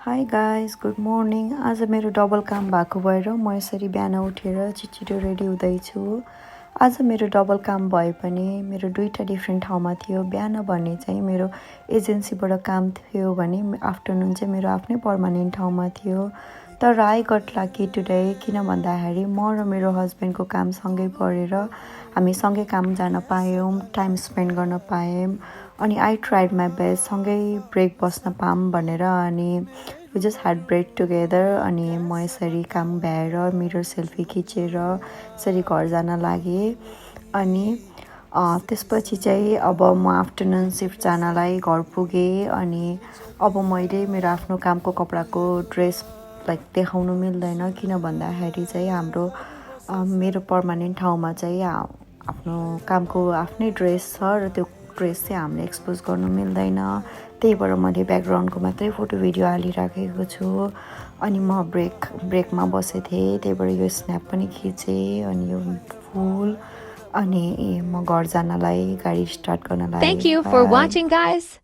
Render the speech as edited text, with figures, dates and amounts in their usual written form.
High guys good morning. आज मेरो double काम भएको भएर म यसरी बिहान उठेर छिटो रेडी हुँदैछु। आज मेरो डबल काम भए पनि मेरो दुईवटा डिफ्रेन्ट ठाउँमा थियो। बिहान भने चाहिँ मेरो एजेन्सीबाट काम थियो भने आफ्टरनुन चाहिँ मेरो आफ्नै पर्मानेन्ट ठाउँमा थियो। तर आई गट लकी टुडे, किन भन्दाखेरि म र मेरो हस्बेन्डको काम सँगै परेर हामी सँगै काम जान पायौँ, टाइम स्पेन्ड गर्न पायौँ। अनि आई ट्राइड माई बेस्ट, सँगै ब्रेक बस्न पाऊँ भनेर। अनि we just had break together. अनि म यसरी काम भ्याएर मिरर सेल्फी खिचेर यसरी घर जान लागेँ। अनि त्यसपछि चाहिँ अब म आफ्टरनुन सिफ्ट जानलाई घर पुगेँ। अनि अब मैले मेरो आफ्नो कामको कपडाको ड्रेस देखाउनु मिल्दैन, किन भन्दाखेरि चाहिँ हाम्रो मेरो पर्मानेन्ट ठाउँमा चाहिँ आफ्नो कामको आफ्नै ड्रेस छ र त्यो ड्रेस चाहिँ हामीले एक्सपोज गर्नु मिल्दैन। त्यही भएर मैले ब्याकग्राउन्डको मात्रै फोटो भिडियो हालिराखेको छु। अनि म ब्रेकमा बसेको थिएँ, त्यही भएर यो स्न्याप पनि खिचेँ। अनि यो फुल अनि म घर जानलाई गाडी स्टार्ट गर्न Thank लागेँ। you for by. watching, guys.